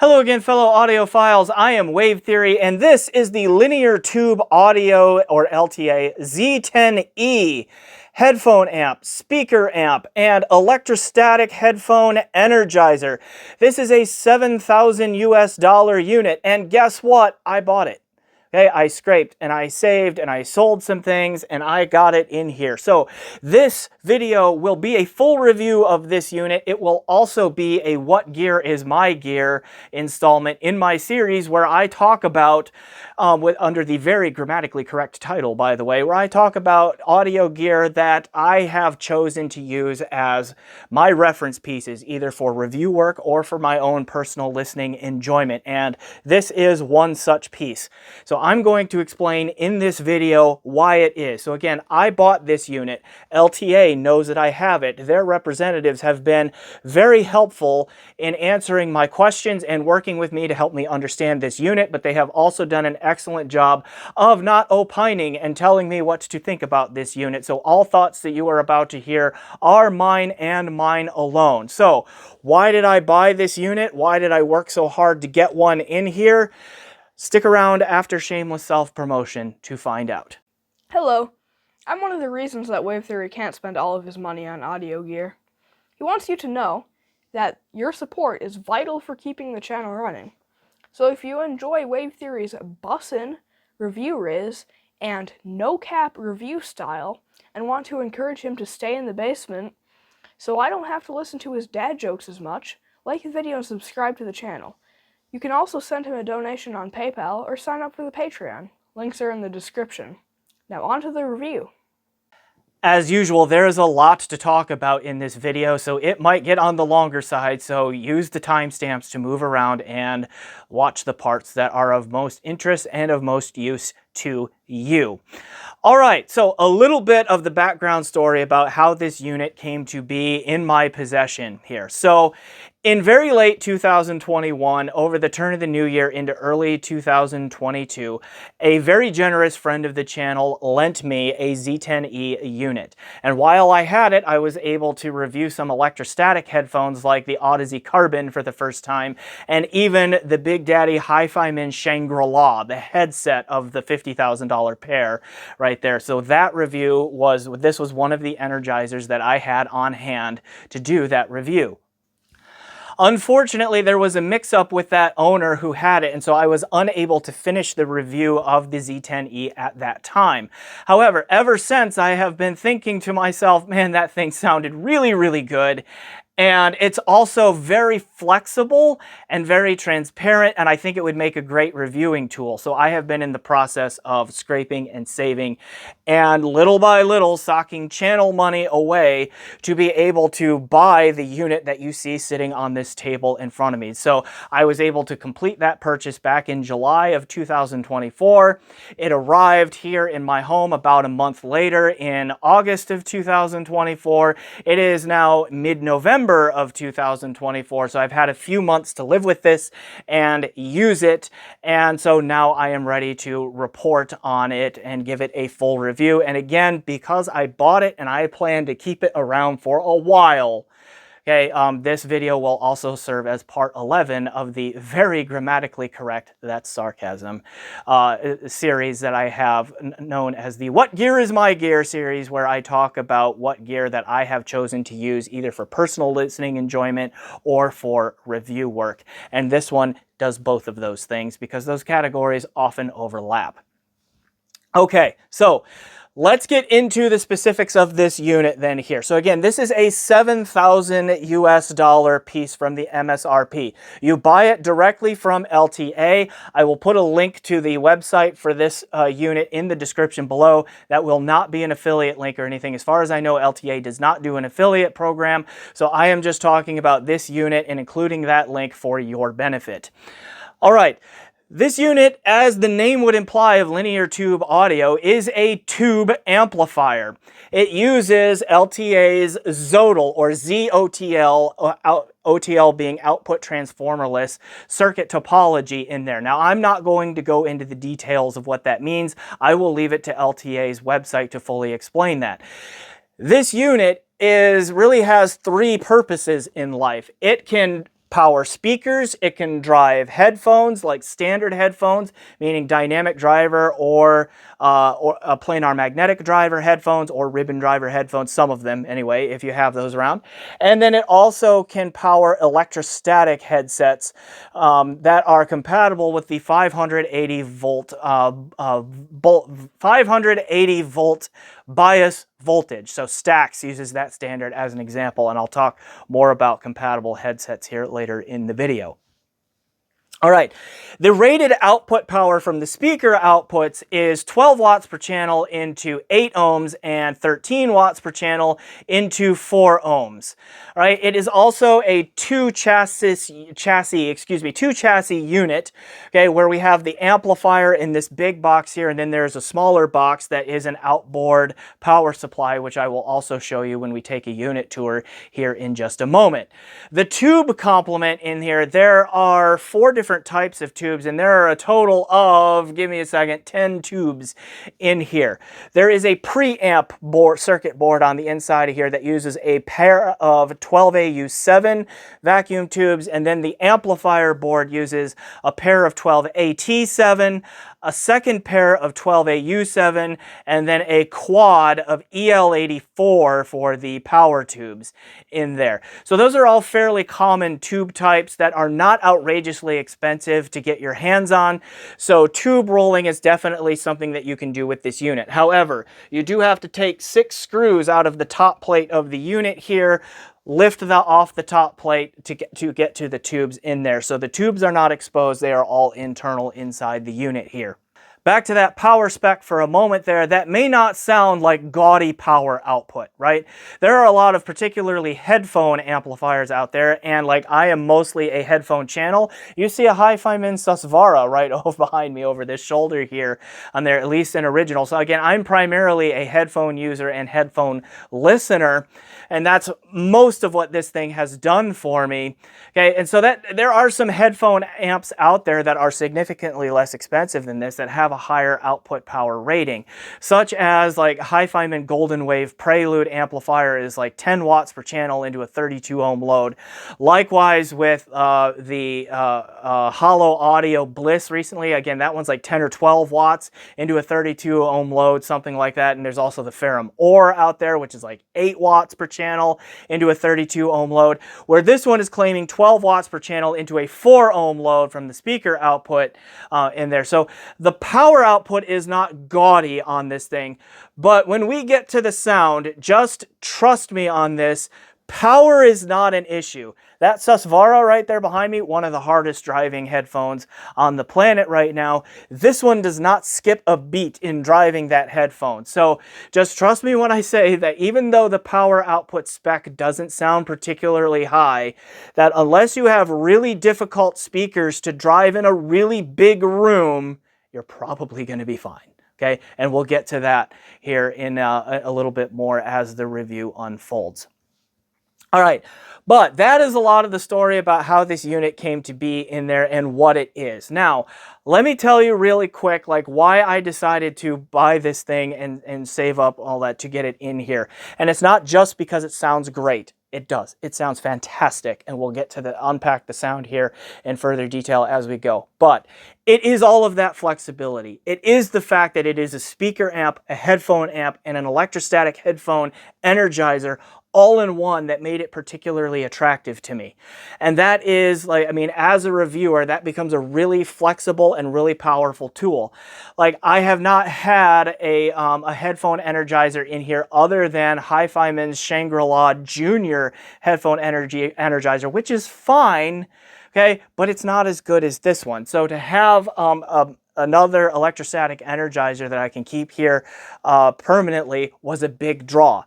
Hello again, fellow audiophiles. I am Wave Theory, and this is the Linear Tube Audio, or LTA, Z10e headphone amp, speaker amp, and electrostatic headphone energizer. This is a $7,000 unit, and guess what? I bought it. Okay, I scraped and I saved and I sold some things and I got it in here. So this video will be a full review of this unit. It will also be a What Gear is My Gear installment in my series where I talk about, under the very grammatically correct title, by the way, where I talk about audio gear that I have chosen to use as my reference pieces, either for review work or for my own personal listening enjoyment. And this is one such piece. So I'm going to explain in this video why it is. So again, I bought this unit. LTA knows that I have it. Their representatives have been very helpful in answering my questions and working with me to help me understand this unit, but they have also done an excellent job of not opining and telling me what to think about this unit. So all thoughts that you are about to hear are mine and mine alone. So why did I buy this unit? Why did I work so hard to get one in here? Stick around after shameless self-promotion to find out. Hello. I'm one of the reasons that Wave Theory can't spend all of his money on audio gear. He wants you to know that your support is vital for keeping the channel running. So if you enjoy Wave Theory's bussin' review riz and no-cap review style and want to encourage him to stay in the basement so I don't have to listen to his dad jokes as much, like the video and subscribe to the channel. You can also send him a donation on PayPal or sign up for the Patreon. Links are in the description. Now on to the review. As usual, there is a lot to talk about in this video, so it might get on the longer side, so use the timestamps to move around and watch the parts that are of most interest and of most use to you. All right, so a little bit of the background story about how this unit came to be in my possession here. So in very late 2021, over the turn of the new year into early 2022, a very generous friend of the channel lent me a Z10e unit. And while I had it, I was able to review some electrostatic headphones like the Odyssey Carbon for the first time, and even the Big Daddy Hi-Fi Min Shangri-La, the headset of the $50,000 pair right there. So that review this was one of the energizers that I had on hand to do that review. Unfortunately, there was a mix-up with that owner who had it, and so I was unable to finish the review of the Z10e at that time. However, ever since, I have been thinking to myself, man, that thing sounded really, really good. And it's also very flexible and very transparent, and I think it would make a great reviewing tool. So I have been in the process of scraping and saving and little by little socking channel money away to be able to buy the unit that you see sitting on this table in front of me. So I was able to complete that purchase back in July of 2024. It arrived here in my home about a month later in August of 2024. It is now mid-November of 2024, so I've had a few months to live with this and use it, and so now I am ready to report on it and give it a full review. And again, because I bought it and I plan to keep it around for a while, okay, this video will also serve as part 11 of the very grammatically correct, that's sarcasm, series that I have known as the What Gear is My Gear series, where I talk about what gear that I have chosen to use either for personal listening enjoyment or for review work. And this one does both of those things because those categories often overlap. Okay, so let's get into the specifics of this unit then here. So again, this is a $7,000 piece from the MSRP. You buy it directly from LTA. I will put a link to the website for this unit in the description below. That will not be an affiliate link or anything. As far as I know, LTA does not do an affiliate program. So I am just talking about this unit and including that link for your benefit. All right. This unit, as the name would imply of linear tube audio, is a tube amplifier. It uses LTA's ZOTL, or ZOTL, OTL being output transformerless circuit topology in there. Now, I'm not going to go into the details of what that means. I will leave it to LTA's website to fully explain that. This unit really has three purposes in life. It can power speakers. It can drive headphones, like standard headphones, meaning dynamic driver or a planar magnetic driver headphones or ribbon driver headphones, some of them anyway, if you have those around. And then it also can power electrostatic headsets that are compatible with the 580 volt 580 volt bias voltage. So Stax uses that standard as an example, and I'll talk more about compatible headsets here later in the video. All right, the rated output power from the speaker outputs is 12 watts per channel into 8 ohms and 13 watts per channel into 4 ohms. All right, it is also a two chassis unit, okay, where we have the amplifier in this big box here, and then there's a smaller box that is an outboard power supply, which I will also show you when we take a unit tour here in just a moment. The tube complement in here, there are 4 different types of tubes, and there are a total of, give me a second, 10 tubes in here. There is a preamp circuit board on the inside of here that uses a pair of 12AU7 vacuum tubes, and then the amplifier board uses a pair of 12AT7, a second pair of 12AU7, and then a quad of EL84 for the power tubes in there. So those are all fairly common tube types that are not outrageously expensive to get your hands on. So tube rolling is definitely something that you can do with this unit. However, you do have to take 6 screws out of the top plate of the unit here, lift that off the top plate to get to the tubes in there. So the tubes are not exposed, they are all internal inside the unit here. Back to that power spec for a moment there, that may not sound like gaudy power output, right? There are a lot of particularly headphone amplifiers out there, and like I am mostly a headphone channel. You see a HiFiMan Susvara right over behind me over this shoulder here on there, at least in original. So again, I'm primarily a headphone user and headphone listener, and that's most of what this thing has done for me. Okay, and so that there are some headphone amps out there that are significantly less expensive than this that have a higher output power rating, such as like HiFiMan Golden Wave Prelude amplifier is like 10 watts per channel into a 32 ohm load. Likewise with the Hollow Audio Bliss recently, again that one's like 10 or 12 watts into a 32 ohm load, something like that. And there's also the Ferrum Ore out there, which is like 8 watts per channel into a 32 ohm load, where this one is claiming 12 watts per channel into a 4 ohm load from the speaker output in there. So the power output is not gaudy on this thing, but when we get to the sound, just trust me on this, power is not an issue. That Susvara right there behind me, one of the hardest driving headphones on the planet right now, this one does not skip a beat in driving that headphone. So just trust me when I say that even though the power output spec doesn't sound particularly high, that unless you have really difficult speakers to drive in a really big room, you're probably going to be fine. Okay, and we'll get to that here in a little bit more as the review unfolds. All right, but that is a lot of the story about how this unit came to be in there and what it is. Now, let me tell you really quick, like why I decided to buy this thing and save up all that to get it in here. And it's not just because it sounds great. It does. It sounds fantastic, and we'll get to unpack the sound here in further detail as we go. But it is all of that flexibility. It is the fact that it is a speaker amp, a headphone amp, and an electrostatic headphone energizer all in one that made it particularly attractive to me. And that is, like, I mean, as a reviewer, that becomes a really flexible and really powerful tool. Like, I have not had a headphone energizer in here other than HiFiMan's Shangri-La Junior headphone energizer, which is fine, okay, but it's not as good as this one. So to have another electrostatic energizer that I can keep here permanently was a big draw.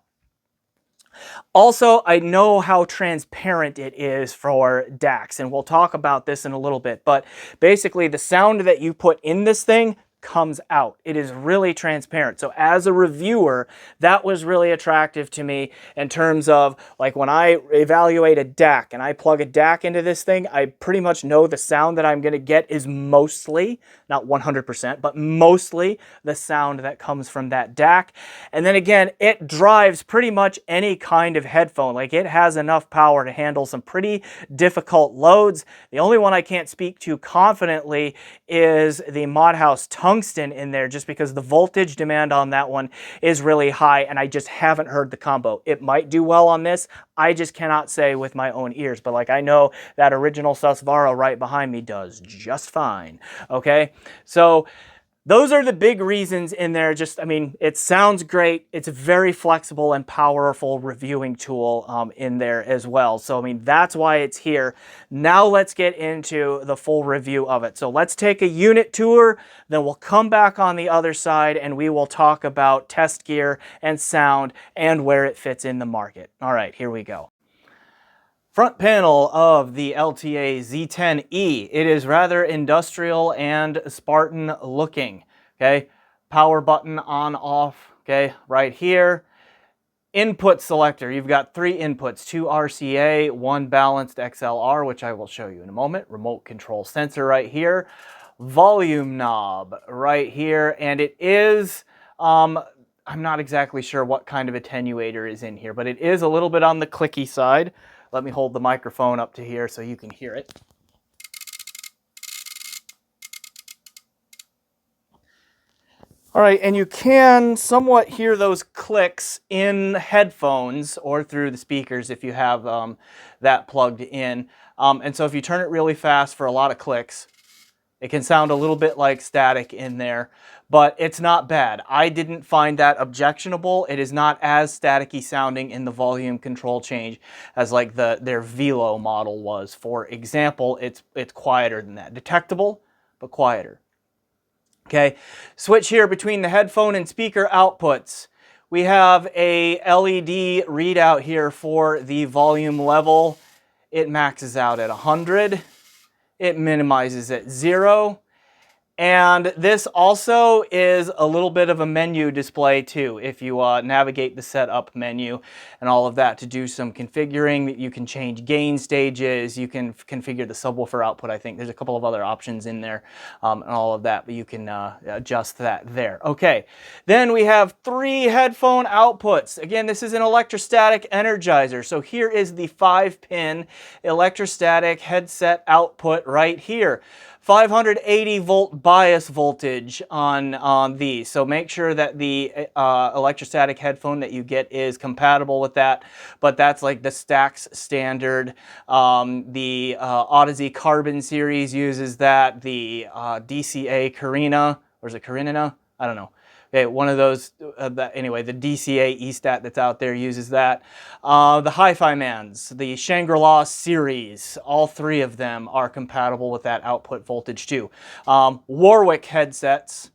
Also, I know how transparent it is for DACs, and we'll talk about this in a little bit, but basically the sound that you put in this thing comes out. It is really transparent. So as a reviewer, that was really attractive to me in terms of like when I evaluate a DAC and I plug a DAC into this thing, I pretty much know the sound that I'm going to get is mostly, not 100%, but mostly the sound that comes from that DAC. And then again, it drives pretty much any kind of headphone. Like it has enough power to handle some pretty difficult loads. The only one I can't speak to confidently is the Modhouse Tungsten in there, just because the voltage demand on that one is really high and I just haven't heard the combo. It might do well on this. I just cannot say with my own ears, but like I know that original Susvara right behind me does just fine. Okay, so those are the big reasons in there. Just, I mean, it sounds great. It's a very flexible and powerful reviewing tool in there as well. So, I mean, that's why it's here. Now let's get into the full review of it. So let's take a unit tour, then we'll come back on the other side and we will talk about test gear and sound and where it fits in the market. All right, here we go. Front panel of the LTA Z10e. It is rather industrial and Spartan looking. Okay, power button on off. Okay, right here. Input selector. You've got 3 inputs: 2 RCA, 1 balanced XLR, which I will show you in a moment. Remote control sensor right here. Volume knob right here, and it is I'm not exactly sure what kind of attenuator is in here, but it is a little bit on the clicky side. Let me hold the microphone up to here so you can hear it. All right, and you can somewhat hear those clicks in headphones or through the speakers if you have that plugged in. And so if you turn it really fast for a lot of clicks, it can sound a little bit like static in there, but it's not bad. I didn't find that objectionable. It is not as staticky sounding in the volume control change as like their Velo model was. For example, it's quieter than that. Detectable, but quieter. Okay, switch here between the headphone and speaker outputs. We have a LED readout here for the volume level. It maxes out at 100. It minimizes at 0. And this also is a little bit of a menu display too. If you navigate the setup menu and all of that to do some configuring, you can change gain stages, you can configure the subwoofer output. I think there's a couple of other options in there and all of that, but you can adjust that there. Okay, then we have 3 headphone outputs. Again, this is an electrostatic energizer. So here is the 5-pin electrostatic headset output right here. 580 volt bias voltage on these, so make sure that the electrostatic headphone that you get is compatible with that, but that's like the Stax standard. The Odyssey Carbon series uses that. The DCA Carina, or is it Karenina? I don't know. Okay, one of those, anyway, the DCA ESTAT that's out there uses that. The Hi-Fi Mans, the Shangri-La series, all 3 of them are compatible with that output voltage too. Warwick headsets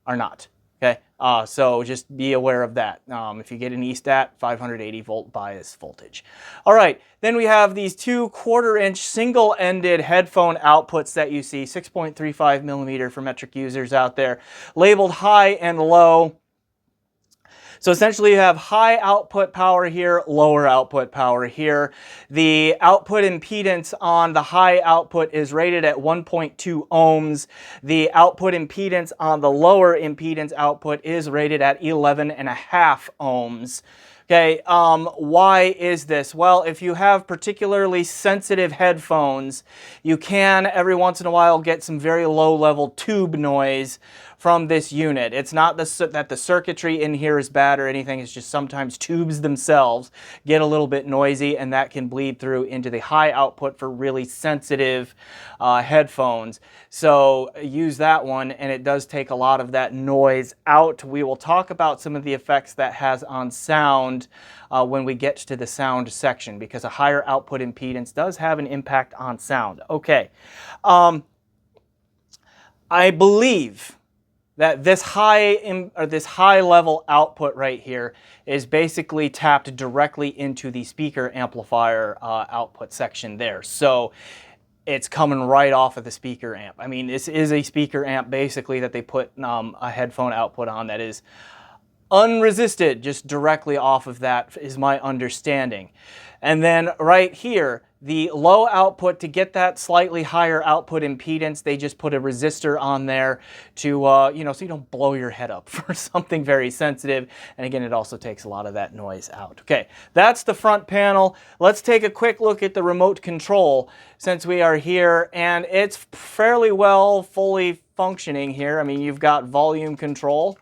are not. Okay, so just be aware of that. If you get an ESTAT, 580 volt bias voltage. All right, then we have these 2 1/4-inch single-ended headphone outputs that you see, 6.35 millimeter for metric users out there, labeled high and low. So essentially you have high output power here, lower output power here. The output impedance on the high output is rated at 1.2 ohms. The output impedance on the lower impedance output is rated at 11.5 ohms. Okay, why is this? Well, if you have particularly sensitive headphones, you can every once in a while get some very low level tube noise from this unit. It's not that the circuitry in here is bad or anything, it's just sometimes tubes themselves get a little bit noisy, and that can bleed through into the high output for really sensitive headphones. So use that one, and it does take a lot of that noise out. We will talk about some of the effects that has on sound when we get to the sound section, because a higher output impedance does have an impact on sound. Okay, I believe that this high level output right here is basically tapped directly into the speaker amplifier output section there. So it's coming right off of the speaker amp. I mean, this is a speaker amp basically that they put a headphone output on that is unresisted, just directly off of that is my understanding. And then right here, the low output, to get that slightly higher output impedance, they just put a resistor on there to, you know, so you don't blow your head up for something very sensitive. And again, it also takes a lot of that noise out. Okay, that's the front panel. Let's take a quick look at the remote control since we are here, and it's fairly well fully functioning here. I mean, you've got volume control,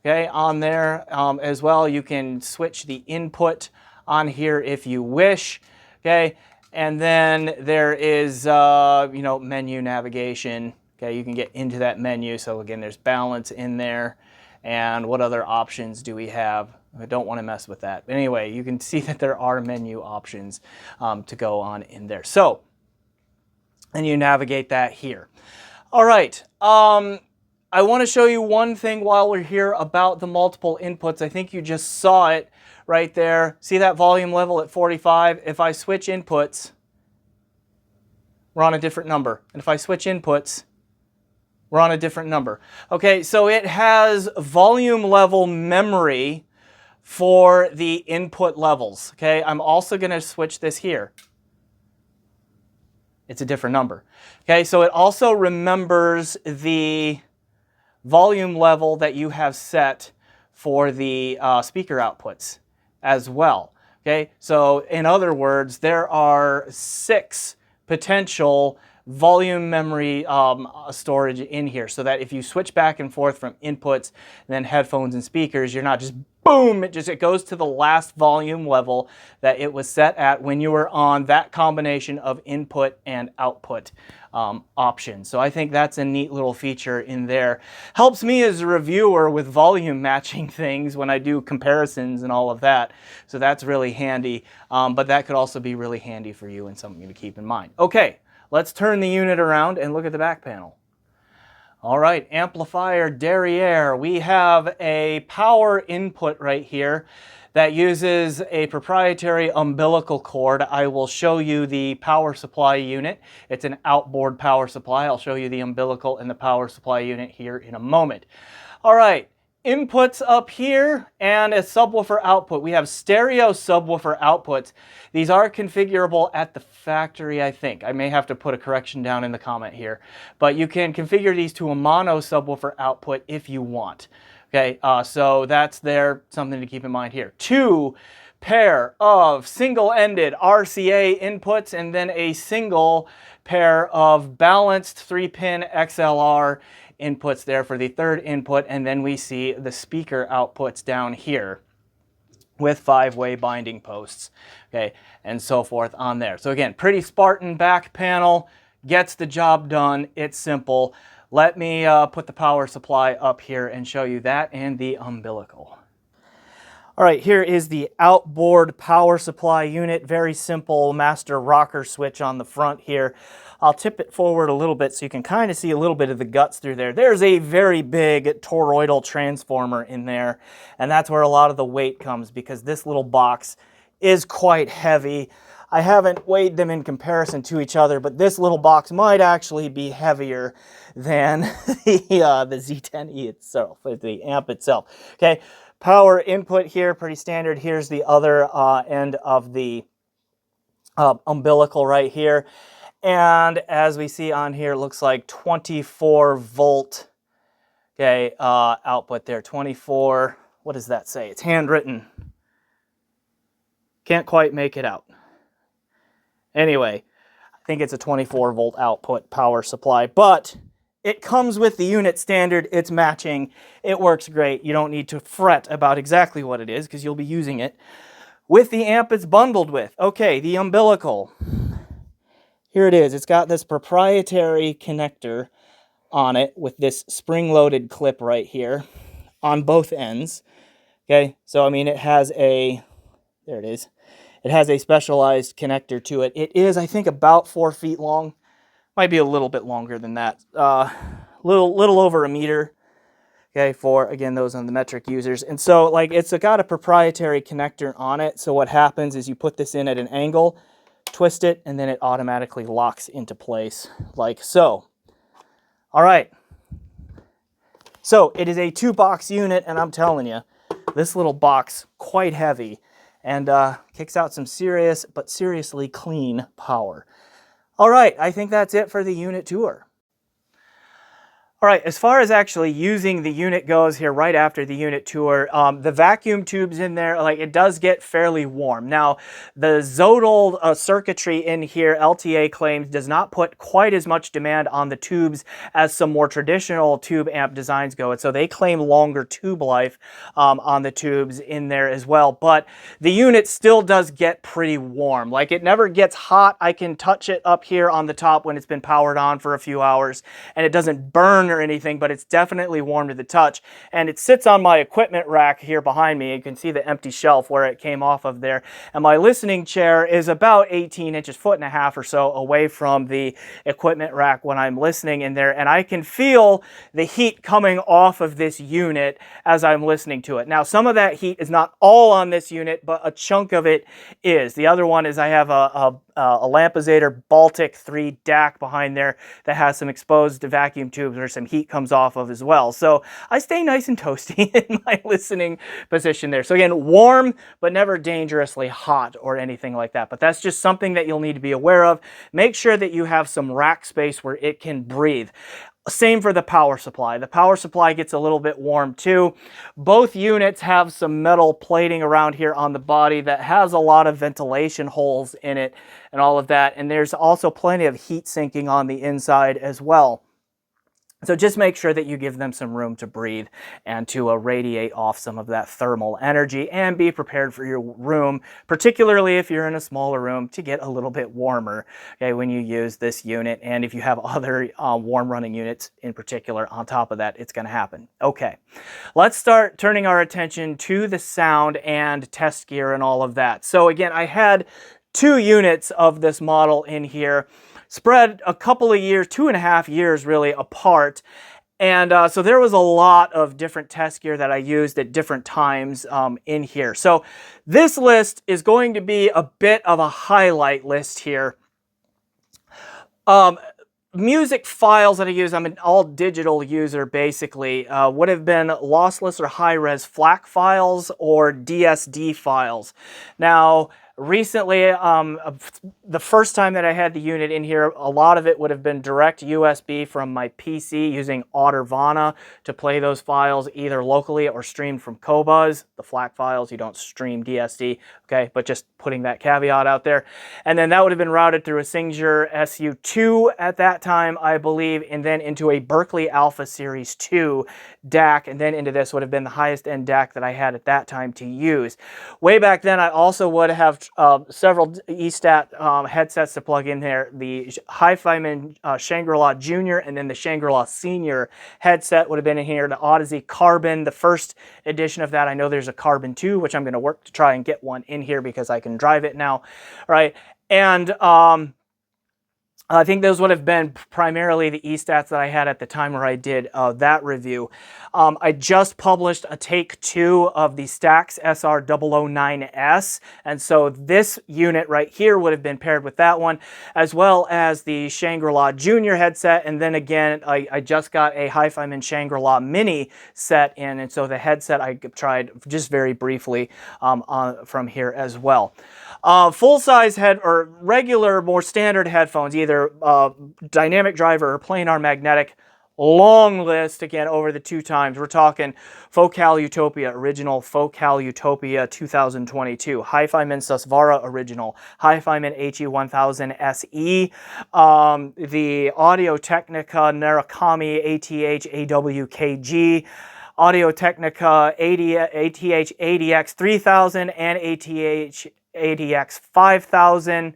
okay, on there as well. You can switch the input on here if you wish, okay. And then there is, you know, menu navigation. Okay, you can get into that menu. So again, there's balance in there. And what other options do we have? I don't want to mess with that. But anyway, you can see that there are menu options to go on in there. So, and you navigate that here. All right. I want to show you one thing while we're here about the multiple inputs. I think you just saw it right there. See that volume level at 45? If I switch inputs, we're on a different number. And if I switch inputs, we're on a different number. Okay, so it has volume level memory for the input levels. Okay, I'm also going to switch this here. It's a different number. Okay, so it also remembers the volume level that you have set for the speaker outputs as well. Okay, so in other words, there are 6 potential volume memory storage in here, so that if you switch back and forth from inputs and then headphones and speakers, you're not just boom, it goes to the last volume level that it was set at when you were on that combination of input and output options. So I think that's a neat little feature in there. Helps me as a reviewer with volume matching things when I do comparisons and all of that. So that's really handy, but that could also be really handy for you and something to keep in mind. Okay, let's turn the unit around and look at the back panel. All right, amplifier derriere. We have a power input right here that uses a proprietary umbilical cord. I will show you the power supply unit. It's an outboard power supply. I'll show you the umbilical and the power supply unit here in a moment. All right, inputs up here and a subwoofer output. We have stereo subwoofer outputs. These are configurable at the factory, I think. I may have to put a correction down in the comment here, but you can configure these to a mono subwoofer output if you want. Okay, so that's there, something to keep in mind here. 2 pair of single-ended RCA inputs and then a single pair of balanced 3-pin XLR inputs there for the third input, and then we see the speaker outputs down here with 5-way binding posts, okay, and so forth on there. So again, pretty Spartan back panel, gets the job done, it's simple. Let me put the power supply up here and show you that and the umbilical. All right, here is the outboard power supply unit. Very simple master rocker switch on the front here. I'll tip it forward a little bit so you can kind of see a little bit of the guts through there. There's a very big toroidal transformer in there, and that's where a lot of the weight comes because this little box is quite heavy. I haven't weighed them in comparison to each other, but this little box might actually be heavier than the Z10e itself, the amp itself. Okay, power input here, pretty standard. Here's the other end of the umbilical right here. And as we see on here, it looks like 24 volt, okay, output there. 24, what does that say? It's handwritten. Can't quite make it out. Anyway, I think it's a 24 volt output power supply, but it comes with the unit standard. It's matching. It works great. You don't need to fret about exactly what it is because you'll be using it with the amp it's bundled with. Okay, the umbilical. Here it is. It's got this proprietary connector on it with this spring-loaded clip right here on both ends. Okay, so I mean it has a, there it is. It has a specialized connector to it. It is, I think, about 4 feet long. Might be a little bit longer than that. Little over a meter. Okay, for, again, those on the metric users. And so, like, it's got a proprietary connector on it. So what happens is you put this in at an angle, twist it, and then it automatically locks into place like so. All right. So it is a 2-box unit, and I'm telling you, this little box, quite heavy, and kicks out some serious, but seriously clean power. All right, I think that's it for the unit tour. All right, as far as actually using the unit goes here right after the unit tour, the vacuum tubes in there, like, it does get fairly warm. Now, the Zodal circuitry in here, LTA claims, does not put quite as much demand on the tubes as some more traditional tube amp designs go. And so they claim longer tube life on the tubes in there as well. But the unit still does get pretty warm. Like, it never gets hot. I can touch it up here on the top when it's been powered on for a few hours, and it doesn't burn or anything, but it's definitely warm to the touch. And it sits on my equipment rack here behind me. You can see the empty shelf where it came off of there. And my listening chair is about 18 inches, 1.5 feet or so away from the equipment rack when I'm listening in there. And I can feel the heat coming off of this unit as I'm listening to it. Now, some of that heat is not all on this unit, but a chunk of it is. The other one is I have a Lampezator Baltic 3 DAC behind there that has some exposed vacuum tubes where some heat comes off of as well. So I stay nice and toasty in my listening position there. So again, warm, but never dangerously hot or anything like that. But that's just something that you'll need to be aware of. Make sure that you have some rack space where it can breathe. Same for the power supply. The power supply gets a little bit warm too. Both units have some metal plating around here on the body that has a lot of ventilation holes in it and all of that. And there's also plenty of heat sinking on the inside as well. So just make sure that you give them some room to breathe and to radiate off some of that thermal energy, and be prepared for your room, particularly if you're in a smaller room, to get a little bit warmer, okay, when you use this unit. And if you have other warm running units in particular on top of that, it's going to happen. Okay, let's start turning our attention to the sound and test gear and all of that. So again, I had 2 units of this model in here, spread a couple of years, 2.5 years really apart. And so there was a lot of different test gear that I used at different times in here. So this list is going to be a bit of a highlight list here. Music files that I use, I'm an all-digital user basically, would have been lossless or high-res FLAC files or DSD files. Now, recently, the first time that I had the unit in here, a lot of it would have been direct USB from my PC using Ottervana to play those files either locally or streamed from Qobuz. The FLAC files, you don't stream DSD, okay, but just putting that caveat out there. And then that would have been routed through a Singer SU2 at that time, I believe, and then into a Berkeley Alpha Series 2 DAC, and then into this would have been the highest end DAC that I had at that time to use. Way back then, I also would have several ESTAT headsets to plug in there. The Hi-Fi-Man Shangri-La Junior and then the Shangri-La Senior headset would have been in here. The Odyssey Carbon, the first edition of that. I know there's a Carbon 2, which I'm going to work to try and get one in here because I can drive it now. All right, and I think those would have been primarily the ESTATs that I had at the time where I did that review. I just published a take 2 of the Stax SR009S, and so this unit right here would have been paired with that one, as well as the Shangri-La Junior headset, and then again, I just got a Hi-Fi-Man Shangri-La Mini set in, and so the headset I tried just very briefly from here as well. Full-size head or regular, more standard headphones, either dynamic driver or planar magnetic. Long list again over the 2 times. We're talking Focal Utopia original, Focal Utopia 2022, Hi-Fi-Man Susvara original, Hi-Fi-Man HE1000 SE, the Audio-Technica Narukami ATH AWKG, Audio-Technica ATH ADX 3000 and ATH ADX 5000.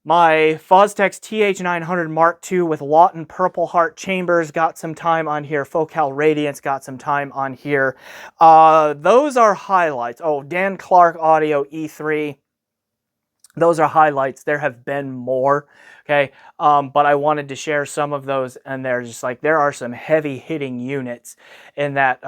My Fostex TH900 Mark II with Lawton Purple Heart chambers got some time on here. Focal Radiance got some time on here. Those are highlights. Oh, Dan Clark Audio E3. Those are highlights. There have been more, okay? But I wanted to share some of those, and they're just like, there are some heavy hitting units in that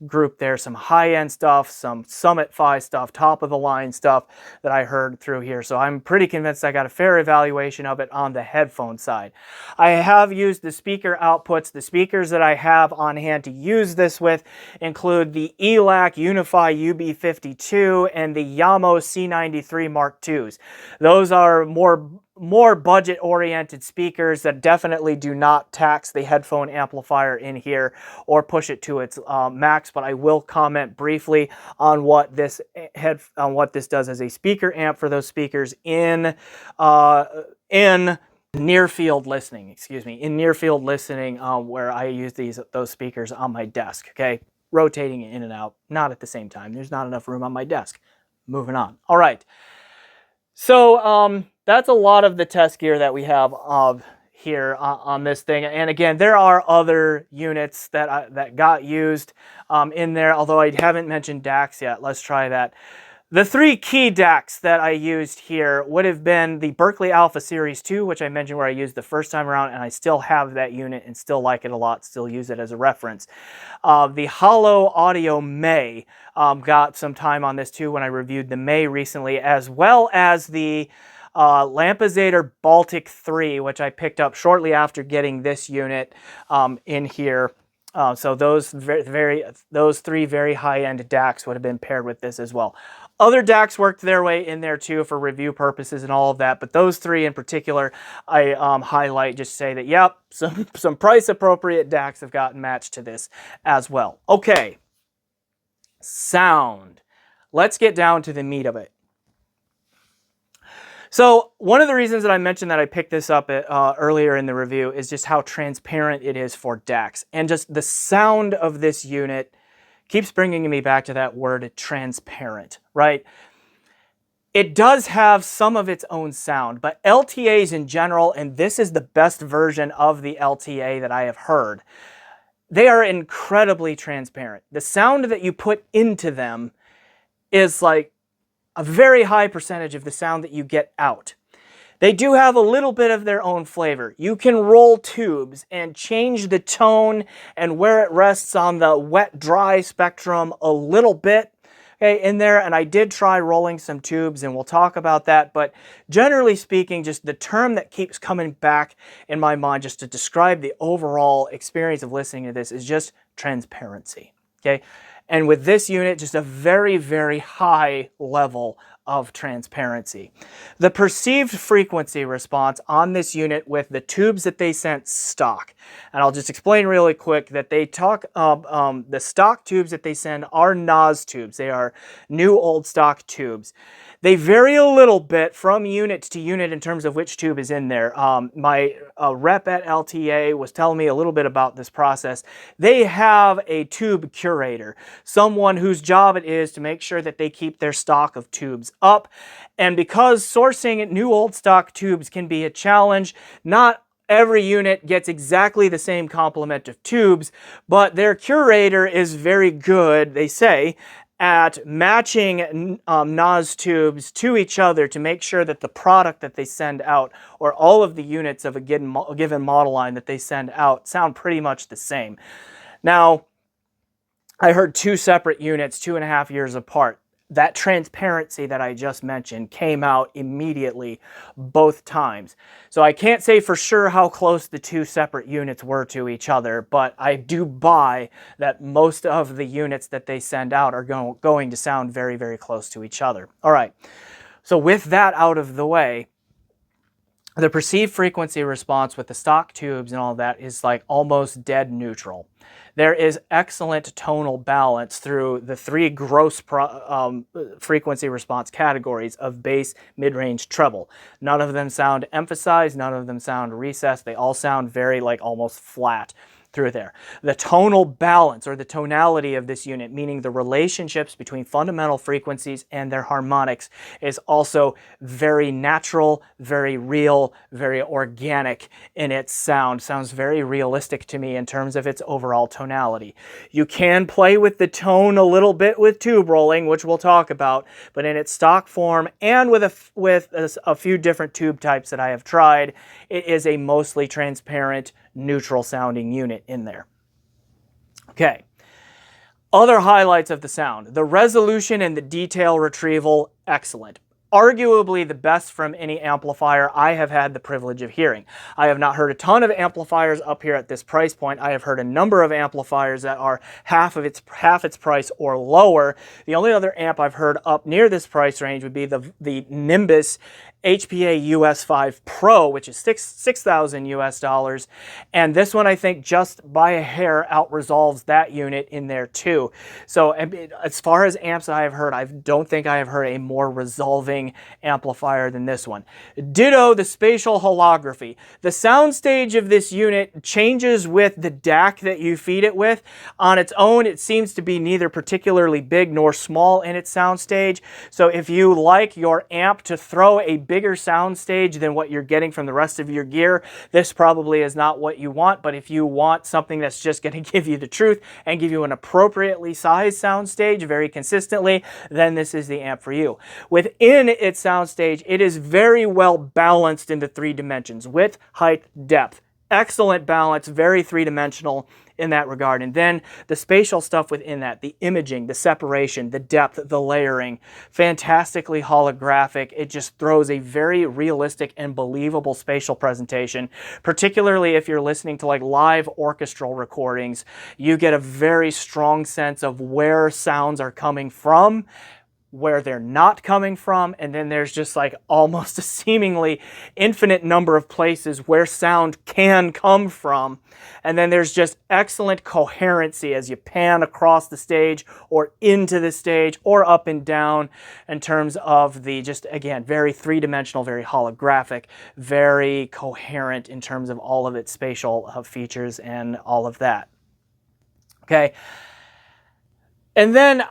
group there, some high-end stuff, some Summit Fi stuff, top-of-the-line stuff that I heard through here. So I'm pretty convinced I got a fair evaluation of it on the headphone side. I have used the speaker outputs. The speakers that I have on hand to use this with include the ELAC Unify UB52 and the Yamo C93 Mark IIs. Those are more budget-oriented speakers that definitely do not tax the headphone amplifier in here or push it to its max. But I will comment briefly on what this does as a speaker amp for those speakers in near-field listening. Excuse me, in near-field listening, where I use those speakers on my desk. Okay, rotating in and out, not at the same time. There's not enough room on my desk. Moving on. All right. So that's a lot of the test gear that we have here on this thing. And again, there are other units that got used in there, although I haven't mentioned DACs yet. Let's try that. The three key DACs that I used here would have been the Berkeley Alpha Series 2, which I mentioned where I used the first time around, and I still have that unit and still like it a lot, still use it as a reference. The Hollow Audio May got some time on this too when I reviewed the May recently, as well as the Lampezator Baltic 3, which I picked up shortly after getting this unit in here. So those three very high-end DACs would have been paired with this as well. Other DACs worked their way in there too for review purposes and all of that, but those three in particular I highlight, just say that, yep, some price-appropriate DACs have gotten matched to this as well. Okay, sound. Let's get down to the meat of it. So one of the reasons that I mentioned that I picked this up earlier in the review is just how transparent it is for DACs. And just the sound of this unit keeps bringing me back to that word transparent, right? It does have some of its own sound, but LTAs in general, and this is the best version of the LTA that I have heard, they are incredibly transparent. The sound that you put into them is like a very high percentage of the sound that you get out. They do have a little bit of their own flavor. You can roll tubes and change the tone and where it rests on the wet-dry spectrum a little bit, okay, in there. And I did try rolling some tubes, and we'll talk about that. But generally speaking, just the term that keeps coming back in my mind just to describe the overall experience of listening to this is just transparency, okay? And with this unit, just a very, very high level of transparency. The perceived frequency response on this unit with the tubes that they sent stock, and I'll just explain really quick that they talk, the stock tubes that they send are NOS tubes. They are new old stock tubes. They vary a little bit from unit to unit in terms of which tube is in there. My rep at LTA was telling me a little bit about this process. They have a tube curator, someone whose job it is to make sure that they keep their stock of tubes up. And because sourcing new old stock tubes can be a challenge, not every unit gets exactly the same complement of tubes, but their curator is very good, they say, at matching NOS tubes to each other to make sure that the product that they send out, or all of the units of a given model line that they send out, sound pretty much the same. Now, I heard two separate units 2.5 years apart. That transparency that I just mentioned came out immediately both times. So I can't say for sure how close the two separate units were to each other, but I do buy that most of the units that they send out are going to sound very, very close to each other. All right, so with that out of the way, the perceived frequency response with the stock tubes and all that is like almost dead neutral. There is excellent tonal balance through the three gross frequency response categories of bass, mid-range, treble. None of them sound emphasized, none of them sound recessed. They all sound very like almost flat through there. The tonal balance, or the tonality of this unit, meaning the relationships between fundamental frequencies and their harmonics, is also very natural, very real, very organic in its sound. Sounds very realistic to me in terms of its overall tonality. You can play with the tone a little bit with tube rolling, which we'll talk about, but in its stock form and with a few different tube types that I have tried, it is a mostly transparent, neutral sounding unit in there. Okay. Other highlights of the sound: the resolution and the detail retrieval, excellent. Arguably the best from any amplifier I have had the privilege of hearing. I have not heard a ton of amplifiers up here at this price point. I have heard a number of amplifiers that are half its price or lower. The only other amp I've heard up near this price range would be the Nimbus HPA US5 Pro, which is $6,000 US, and this one I think just by a hair out-resolves that unit in there too. So as far as amps I have heard, I don't think I have heard a more resolving amplifier than this one. Ditto the spatial holography. The soundstage of this unit changes with the DAC that you feed it with. On its own, it seems to be neither particularly big nor small in its soundstage. So if you like your amp to throw a bigger soundstage than what you're getting from the rest of your gear, this probably is not what you want. But if you want something that's just going to give you the truth and give you an appropriately sized soundstage very consistently, then this is the amp for you. Within its soundstage, it is very well balanced into 3 dimensions: width, height, depth. Excellent balance, very three-dimensional in that regard. And then the spatial stuff within that, the imaging, the separation, the depth, the layering, fantastically holographic. It just throws a very realistic and believable spatial presentation. Particularly if you're listening to like live orchestral recordings, you get a very strong sense of where sounds are coming from, where they're not coming from, and then there's just like almost a seemingly infinite number of places where sound can come from. And then there's just excellent coherency as you pan across the stage or into the stage or up and down in terms of the just, again, very three-dimensional, very holographic, very coherent in terms of all of its spatial features and all of that. Okay. And then,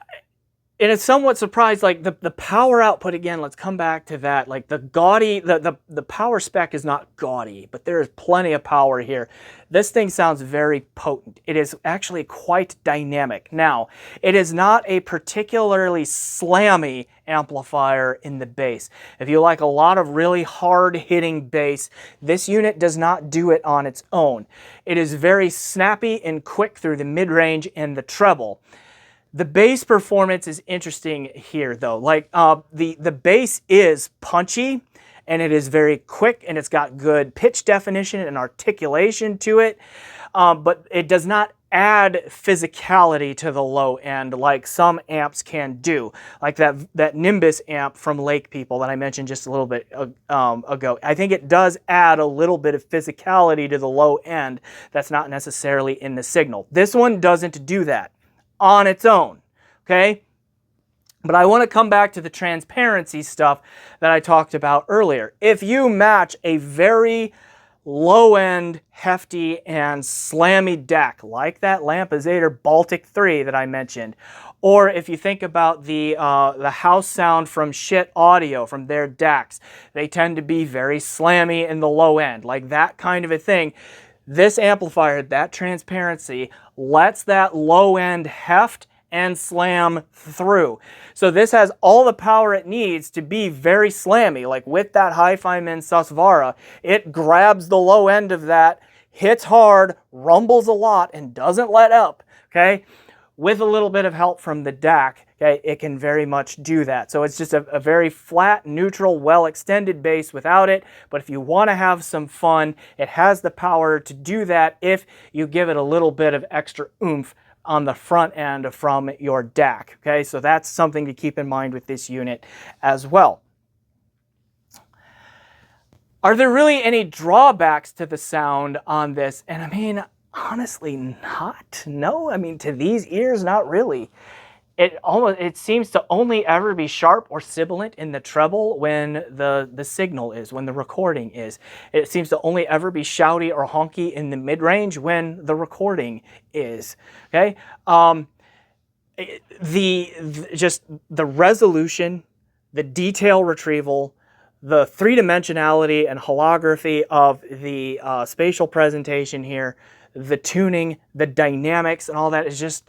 and it's somewhat surprised, like the power output, again, let's come back to that. Like the gaudy, the power spec is not gaudy, but there is plenty of power here. This thing sounds very potent. It is actually quite dynamic. Now, it is not a particularly slammy amplifier in the bass. If you like a lot of really hard-hitting bass, this unit does not do it on its own. It is very snappy and quick through the mid-range and the treble. The bass performance is interesting here, though. Like the bass is punchy, and it is very quick, and it's got good pitch definition and articulation to it, but it does not add physicality to the low end like some amps can do, like that Nimbus amp from Lake People that I mentioned just a little bit ago. I think it does add a little bit of physicality to the low end that's not necessarily in the signal. This one doesn't do that on its own, okay? But I want to come back to the transparency stuff that I talked about earlier. If you match a very low-end, hefty, and slammy DAC, like that Lampezator Baltic 3 that I mentioned, or if you think about the house sound from Shit Audio, from their DACs, they tend to be very slammy in the low end, like that kind of a thing. This amplifier, that transparency, lets that low-end heft and slam through. So this has all the power it needs to be very slammy. Like with that Hi-Fi Men Susvara, it grabs the low end of that, hits hard, rumbles a lot, and doesn't let up, okay? With a little bit of help from the DAC, okay, it can very much do that. So it's just a very flat, neutral, well-extended bass without it. But if you want to have some fun, it has the power to do that if you give it a little bit of extra oomph on the front end from your DAC. Okay, so that's something to keep in mind with this unit as well. Are there really any drawbacks to the sound on this? And I mean, honestly, not. No, I mean, to these ears, not really. It seems to only ever be sharp or sibilant in the treble when the signal is, when the recording is. It seems to only ever be shouty or honky in the mid-range when the recording is. Okay, just the resolution, the detail retrieval, the three-dimensionality and holography of the spatial presentation here, the tuning, the dynamics, and all that is just,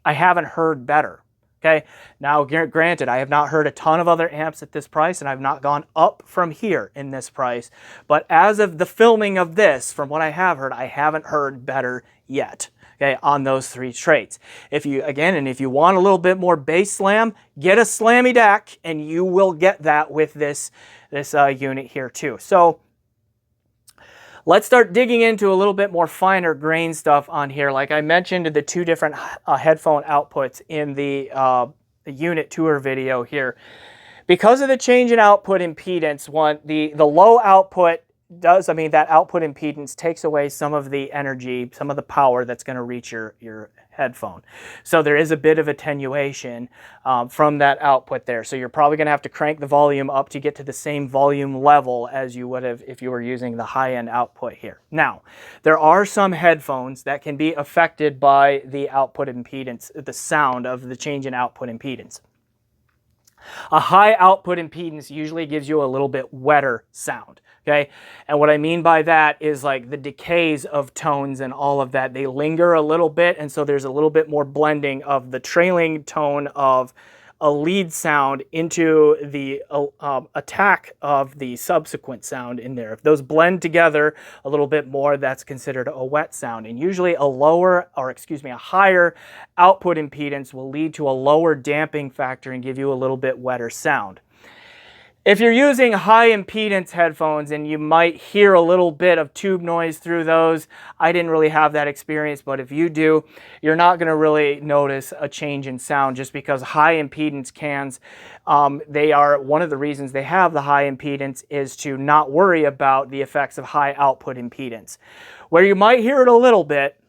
I haven't heard better, Okay, now granted, I have not heard a ton of other amps at this price, and I've not gone up from here in this price, but as of the filming of this, from what I have heard, I haven't heard better yet, okay, on those three traits. If you, again, and if you want a little bit more bass slam, get a slammy DAC, and you will get that with this unit here too. So let's start digging into a little bit more finer grain stuff on here. Like I mentioned, the two different headphone outputs in the unit tour video here. Because of the change in output impedance, the low output does, that output impedance takes away some of the energy, some of the power that's going to reach your headphone. So there is a bit of attenuation from that output there. So you're probably going to have to crank the volume up to get to the same volume level as you would have if you were using the high-end output here. Now, there are some headphones that can be affected by the output impedance, the sound of the change in output impedance. A high output impedance usually gives you a little bit wetter sound, okay? And what I mean by that is like the decays of tones and all of that, they linger a little bit, and so there's a little bit more blending of the trailing tone of a lead sound into the attack of the subsequent sound in there. If those blend together a little bit more, that's considered a wet sound. And usually a higher output impedance will lead to a lower damping factor and give you a little bit wetter sound. If you're using high impedance headphones and you might hear a little bit of tube noise through those, I didn't really have that experience, but if you do, you're not going to really notice a change in sound just because high impedance cans, they are one of the reasons they have the high impedance is to not worry about the effects of high output impedance. Where you might hear it a little bit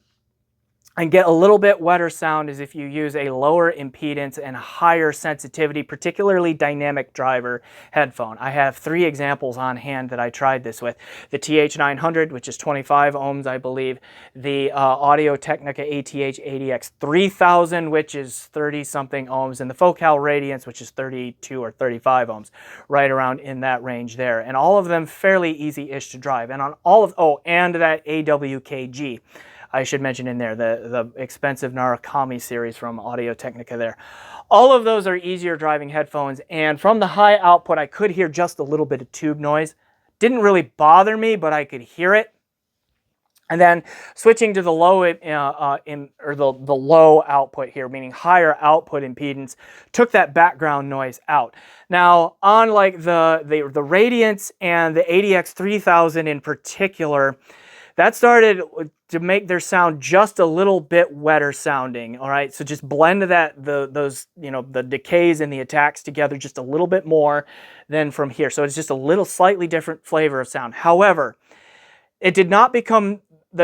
and get a little bit wetter sound is if you use a lower impedance and higher sensitivity, particularly dynamic driver headphone. I have 3 examples on hand that I tried this with. The TH900, which is 25 ohms, I believe. The Audio-Technica ATH-ADX 3000, which is 30-something ohms. And the Focal Radiance, which is 32 or 35 ohms, right around in that range there. And all of them fairly easy-ish to drive. And on all of, and that WGiMG. I should mention in there, the expensive Narukami series from Audio-Technica there. All of those are easier driving headphones, and from the high output, I could hear just a little bit of tube noise. Didn't really bother me, but I could hear it. And then switching to the low the low output here, meaning higher output impedance, took that background noise out. Now, on like the Radiance and the ADX 3000 in particular, that started to make their sound just a little bit wetter sounding, all right? So just blend those the decays and the attacks together just a little bit more than from here. So it's just a little slightly different flavor of sound. However, their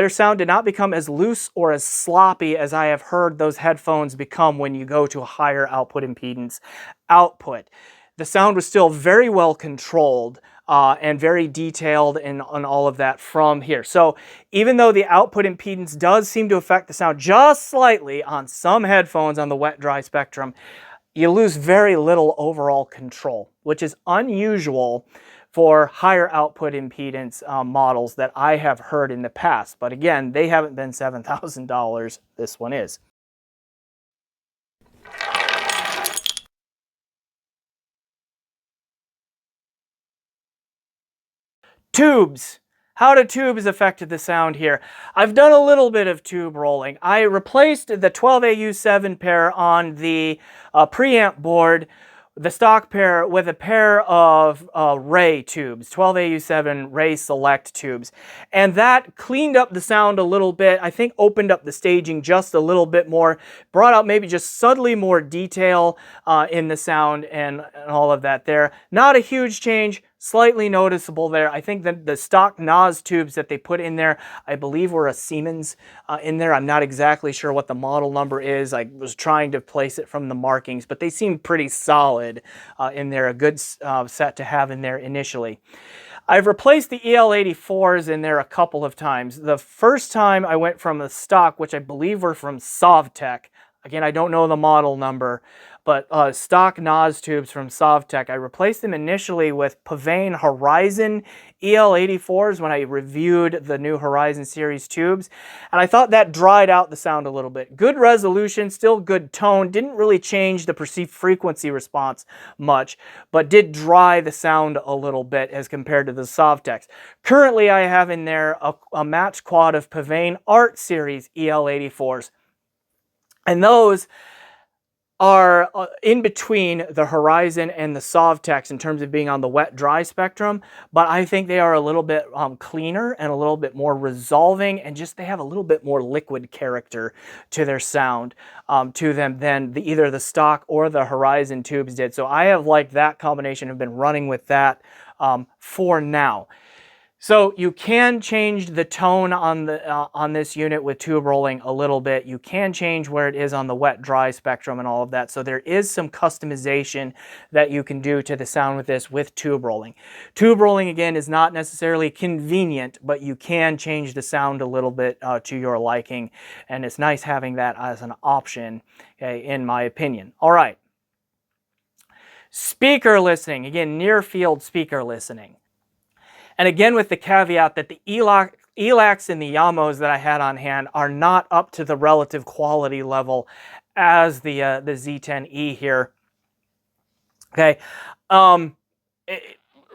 sound did not become as loose or as sloppy as I have heard those headphones become when you go to a higher output impedance output. The sound was still very well controlled and very detailed on all of that from here. So even though the output impedance does seem to affect the sound just slightly on some headphones on the wet-dry spectrum, you lose very little overall control, which is unusual for higher output impedance models that I have heard in the past. But again, they haven't been $7,000. This one is. Tubes. How do tubes affect the sound here? I've done a little bit of tube rolling. I replaced the 12AU7 pair on the preamp board, the stock pair, with a pair of Ray tubes, 12AU7 Ray Select tubes. And that cleaned up the sound a little bit. I think opened up the staging just a little bit more, brought out maybe just subtly more detail in the sound and all of that there. Not a huge change. Slightly noticeable there. I think that the stock NOS tubes that they put in there, I believe were a Siemens in there. I'm not exactly sure what the model number is. I was trying to place it from the markings, but they seem pretty solid in there. A good set to have in there initially. I've replaced the EL84s in there a couple of times. The first time I went from the stock, which I believe were from Sovtech. Again, I don't know the model number, but stock NOS tubes from Sovtech. I replaced them initially with Pavane Horizon EL84s when I reviewed the new Horizon series tubes, and I thought that dried out the sound a little bit. Good resolution, still good tone, didn't really change the perceived frequency response much, but did dry the sound a little bit as compared to the Sovtechs. Currently, I have in there a match quad of Pavane Art Series EL84s, and those are in between the Horizon and the Sovtechs in terms of being on the wet-dry spectrum, but I think they are a little bit cleaner and a little bit more resolving, and just they have a little bit more liquid character to their sound to them than either the stock or the Horizon tubes did. So I have liked that combination, have been running with that for now. So you can change the tone on this unit with tube rolling a little bit. You can change where it is on the wet-dry spectrum and all of that. So there is some customization that you can do to the sound with this with tube rolling. Tube rolling, again, is not necessarily convenient, but you can change the sound a little bit to your liking. And it's nice having that as an option, okay, in my opinion. All right. Speaker listening. Again, near-field speaker listening. And again, with the caveat that the ELACs and the YAMOs that I had on hand are not up to the relative quality level as the Z10e here. Okay,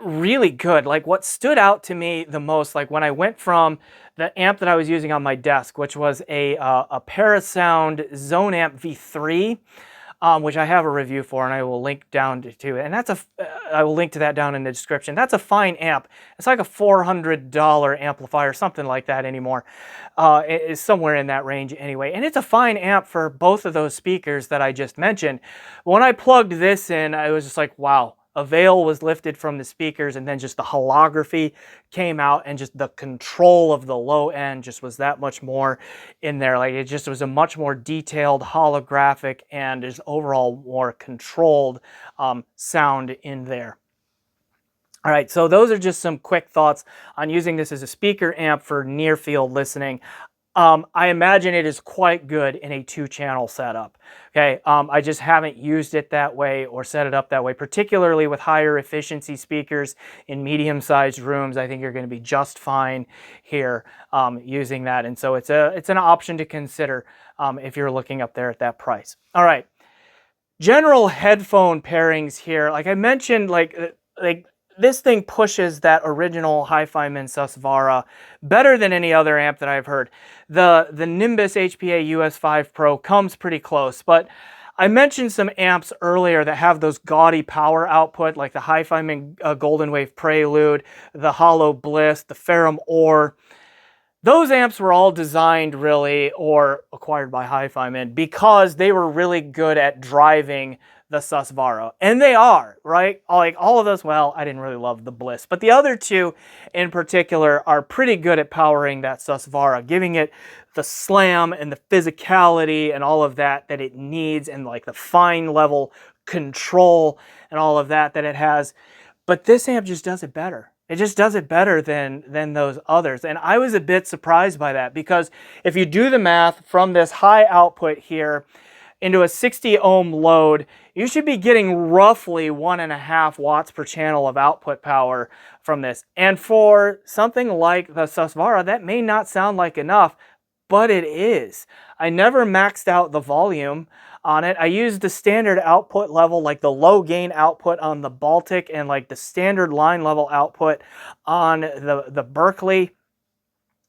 really good. Like, what stood out to me the most, like when I went from the amp that I was using on my desk, which was a Parasound Zone Amp V3. Which I have a review for, and I will link down to it. And that's I will link to that down in the description. That's a fine amp. It's like a $400 amplifier, something like that anymore. It's somewhere in that range anyway. And it's a fine amp for both of those speakers that I just mentioned. When I plugged this in, I was just like, wow. A veil was lifted from the speakers, and then just the holography came out, and just the control of the low end just was that much more in there. Like, it just was a much more detailed holographic and just overall more controlled sound in there. All right, so those are just some quick thoughts on using this as a speaker amp for near field listening. I imagine it is quite good in a 2-channel setup. Okay, I just haven't used it that way or set it up that way, particularly with higher efficiency speakers in medium-sized rooms. I think you're going to be just fine here using that, and so it's an option to consider if you're looking up there at that price. All right, general headphone pairings here. Like I mentioned, like this thing pushes that original Hi-Fi-Man Susvara better than any other amp that I've heard. The Nimbus HPA US5 Pro comes pretty close, but I mentioned some amps earlier that have those gaudy power output, like the Hi-Fi-Man Golden Wave Prelude, the Hollow Bliss, the Ferrum Ore. Those amps were all designed really, or acquired by Hi-Fi-Man, because they were really good at driving the Susvara. And they are, right? Like all of those, well, I didn't really love the Bliss, but the other two in particular are pretty good at powering that Susvara, giving it the slam and the physicality and all of that it needs, and like the fine level control and all of that it has. But this amp just does it better. It just does it better than those others. And I was a bit surprised by that, because if you do the math from this high output here into a 60 ohm load, you should be getting roughly 1.5 watts per channel of output power from this. And for something like the Susvara, that may not sound like enough, but it is. I never maxed out the volume on it. I used the standard output level, like the low gain output on the Baltic, and like the standard line level output on the Berkeley,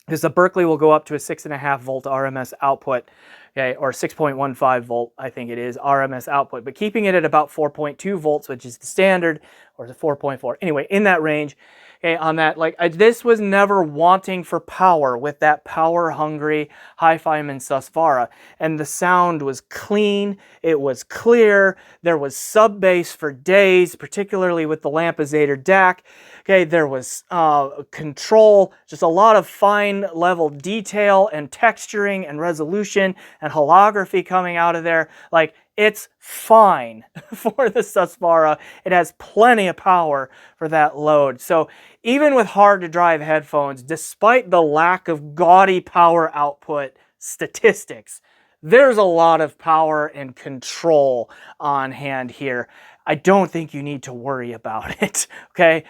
because the Berkeley will go up to a 6.5 volt RMS output. Okay, or 6.15 volt, I think it is, RMS output, but keeping it at about 4.2 volts, which is the standard, or the 4.4. Anyway, in that range, okay, on that, like, this was never wanting for power with that power-hungry Hi-Fi-Man Susvara, and the sound was clean, it was clear, there was sub-bass for days, particularly with the Lampezator DAC. Okay, there was control, just a lot of fine level detail and texturing and resolution and holography coming out of there. Like, it's fine for the Susvara. It has plenty of power for that load. So even with hard to drive headphones, despite the lack of gaudy power output statistics, there's a lot of power and control on hand here. I don't think you need to worry about it, okay?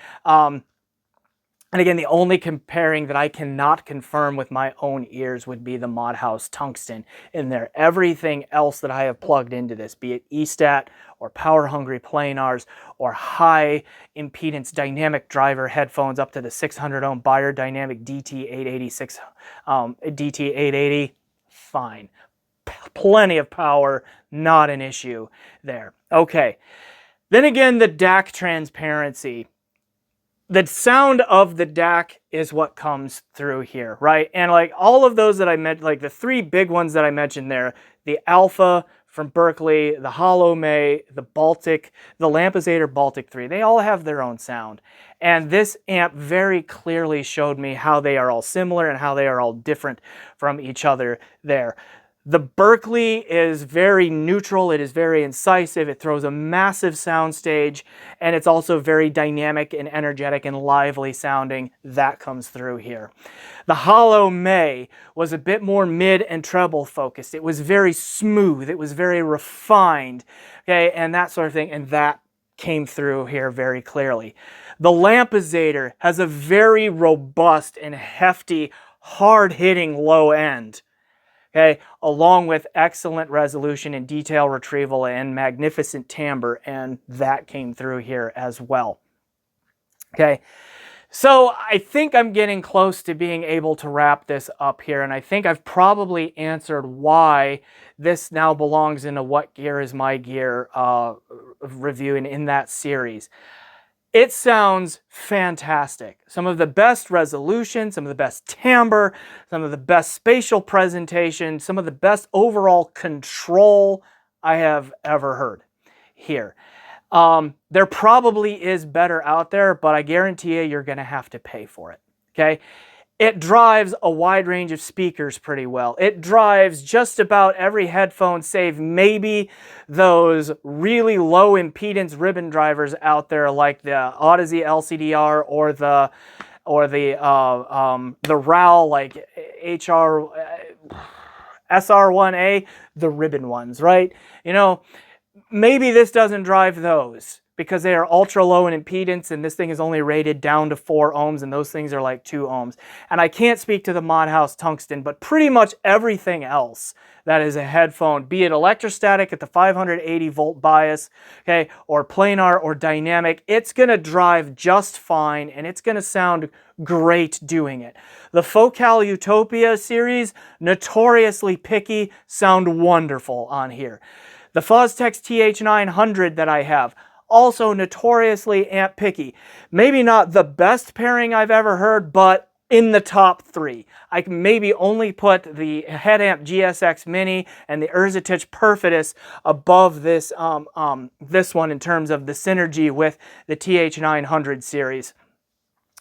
And again, the only comparing that I cannot confirm with my own ears would be the Modhouse Tungsten in there. Everything else that I have plugged into this, be it ESTAT or Power Hungry Planars or high impedance dynamic driver headphones up to the 600 ohm Beyer Dynamic DT880, DT880, fine. Plenty of power, not an issue there. Okay, then again, the DAC transparency. The sound of the DAC is what comes through here, right? And like all of those that I meant, like the three big ones that I mentioned there, the Alpha from Berkeley, the Hollow May, the Baltic, the Lampezator Baltic 3, they all have their own sound. And this amp very clearly showed me how they are all similar and how they are all different from each other there. The Berkeley is very neutral, it is very incisive, it throws a massive soundstage, and it's also very dynamic and energetic and lively sounding. That comes through here. The Hollow May was a bit more mid and treble focused. It was very smooth, it was very refined, okay, and that sort of thing, and that came through here very clearly. The Lampezator has a very robust and hefty, hard-hitting low end. Okay, along with excellent resolution and detail retrieval and magnificent timbre, and that came through here as well. Okay, so I think I'm getting close to being able to wrap this up here, and I think I've probably answered why this now belongs in a What Gear Is My Gear review and in that series. It sounds fantastic. Some of the best resolution, some of the best timbre, some of the best spatial presentation, some of the best overall control I have ever heard here. There probably is better out there, but I guarantee you're going to have to pay for it, okay? It drives a wide range of speakers pretty well. It drives just about every headphone, save maybe those really low impedance ribbon drivers out there, like the Odyssey LCDR or the RAL, like SR1A, the ribbon ones, right? You know, maybe this doesn't drive those, because they are ultra low in impedance, and this thing is only rated down to 4 ohms, and those things are like 2 ohms. And I can't speak to the Modhouse Tungsten, but pretty much everything else that is a headphone, be it electrostatic at the 580 volt bias, okay, or planar or dynamic, it's gonna drive just fine, and it's gonna sound great doing it. The Focal Utopia series, notoriously picky, sound wonderful on here. The Fostex TH900 that I have, also notoriously amp picky. Maybe not the best pairing I've ever heard, but in the top 3. I can maybe only put the Headamp GSX Mini and the Urzatich Perfitus above this, this one in terms of the synergy with the TH900 series.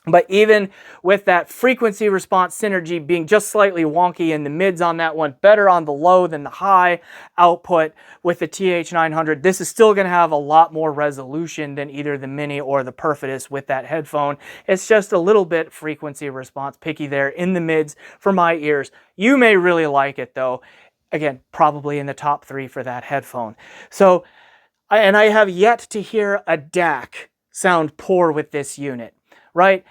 But even with that frequency response synergy being just slightly wonky in the mids on that one, better on the low than the high output with the TH900, this is still going to have a lot more resolution than either the Mini or the Perfitus with that headphone. It's just a little bit frequency response picky there in the mids for my ears. You may really like it though. Again, probably in the top 3 for that headphone. So, and I have yet to hear a DAC sound poor with this unit, right?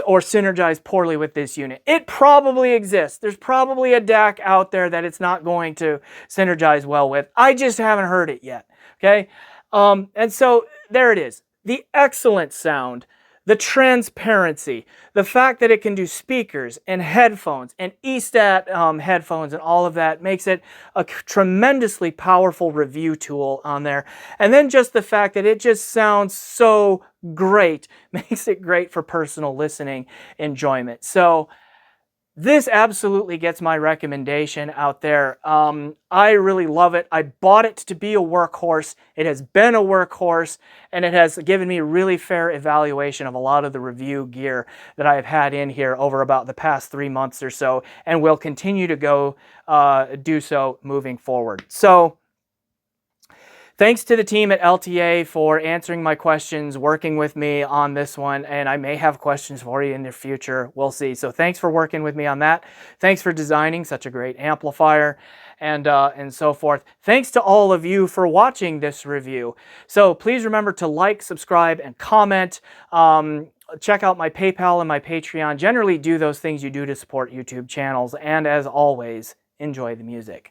Or synergize poorly with this unit. It probably exists. There's probably a DAC out there that it's not going to synergize well with. I just haven't heard it yet, okay? And so there it is. The excellent sound, the transparency, the fact that it can do speakers and headphones and ESTAT headphones and all of that makes it a tremendously powerful review tool on there. And then just the fact that it just sounds so great makes it great for personal listening enjoyment. So this absolutely gets my recommendation out there. I really love it. I bought it to be a workhorse. It has been a workhorse, and it has given me a really fair evaluation of a lot of the review gear that I have had in here over about the past 3 months or so, and will continue to do so moving forward. So Thanks to the team at LTA for answering my questions, working with me on this one, and I may have questions for you in the future. We'll see. So thanks for working with me on that. Thanks for designing such a great amplifier, and so forth. Thanks to all of you for watching this review. So please remember to like, subscribe, and comment. Check out my PayPal and my Patreon. Generally do those things you do to support YouTube channels. And as always, enjoy the music.